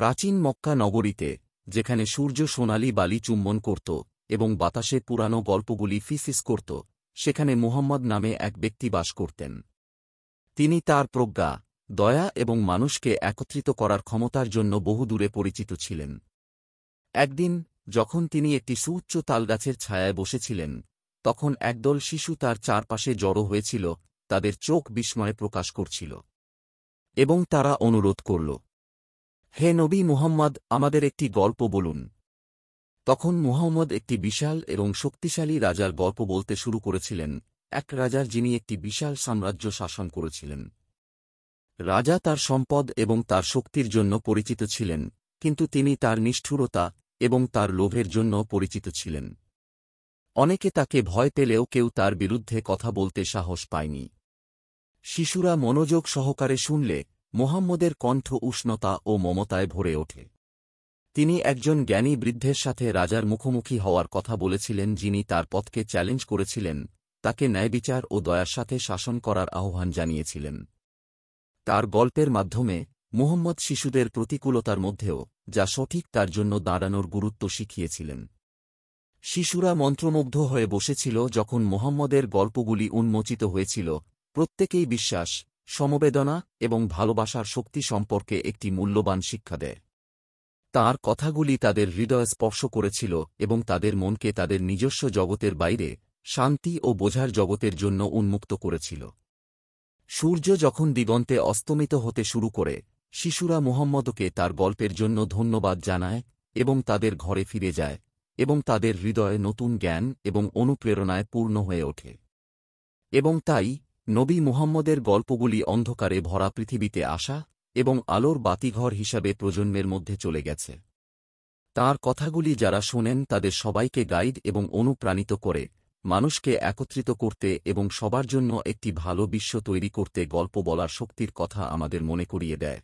প্রাচীন মক্কা নগরীতে, যেখানে সূর্য সোনালি বালি চুম্বন করত এবং বাতাসে পুরানো গল্পগুলি ফিসফিস করত, সেখানে মুহাম্মদ নামে এক ব্যক্তি বাস করতেন। তিনি তার প্রজ্ঞা, দয়া এবং মানুষকে একত্রিত করার ক্ষমতার জন্য বহুদূরে পরিচিত ছিলেন। একদিন যখন তিনি একটি সুউচ্চ তালগাছের ছায়ায় বসেছিলেন, তখন একদল শিশু তার চারপাশে জড়ো হয়েছিল, তাদের চোখ বিস্ময়ে প্রকাশ করছিল এবং তারা অনুরোধ করল, হে নবী মুহাম্মদ, আমাদের একটি গল্প বলুন। তখন মুহাম্মদ একটি বিশাল এবং শক্তিশালী রাজার গল্প বলতে শুরু করেছিলেন, এক রাজার যিনি একটি বিশাল সাম্রাজ্য শাসন করেছিলেন। রাজা তার সম্পদ এবং তার শক্তির জন্য পরিচিত ছিলেন, কিন্তু তিনি তার নিষ্ঠুরতা এবং তার লোভের জন্য পরিচিত ছিলেন। অনেকে তাকে ভয় পেলেও কেউ তার বিরুদ্ধে কথা বলতে সাহস পায়নি। শিশুরা মনোযোগ সহকারে শুনলে মুহাম্মদের কণ্ঠ উষ্ণতা ও মমতায় ভরে ওঠে। তিনি একজন জ্ঞানী বৃদ্ধের সাথে রাজার মুখোমুখি হওয়ার কথা বলেছিলেন, যিনি তার পথকে চ্যালেঞ্জ করেছিলেন, তাকে ন্যায়বিচার ও দয়ার সাথে শাসন করার আহ্বান জানিয়েছিলেন। তার গল্পের মাধ্যমে মুহাম্মদ শিশুদের প্রতিকূলতার মধ্যেও যা সঠিক তার জন্য দাঁড়ানোর গুরুত্ব শিখিয়েছিলেন। শিশুরা মন্ত্রমুগ্ধ হয়ে বসেছিল যখন মুহাম্মদের গল্পগুলি উন্মোচিত হয়েছিল, প্রত্যেকেই বিশ্বাস, সমবেদনা এবং ভালোবাসার শক্তি সম্পর্কে একটি মূল্যবান শিক্ষা দেয়। তাঁর কথাগুলি তাদের হৃদয় স্পর্শ করেছিল এবং তাদের মনকে তাদের নিজস্ব জগতের বাইরে শান্তি ও বোঝার জগতের জন্য উন্মুক্ত করেছিল। সূর্য যখন দিগন্তে অস্তমিত হতে শুরু করে, শিশুরা মুহাম্মদকে তার গল্পের জন্য ধন্যবাদ জানায় এবং তাদের ঘরে ফিরে যায়, এবং তাদের হৃদয়ে নতুন জ্ঞান এবং অনুপ্রেরণায় পূর্ণ হয়ে ওঠে। এবং তাই নবী মুহাম্মদের গল্পগুলি অন্ধকারে ভরা পৃথিবীতে আসা এবং আলোর বাতিঘর হিসাবে প্রজন্মের মধ্যে চলে গেছে। তাঁর কথাগুলি যারা শোনেন তাদের সবাইকে গাইড এবং অনুপ্রাণিত করে, মানুষকে একত্রিত করতে এবং সবার জন্য একটি ভালো বিশ্ব তৈরি করতে গল্প বলার শক্তির কথা আমাদের মনে করিয়ে দেয়।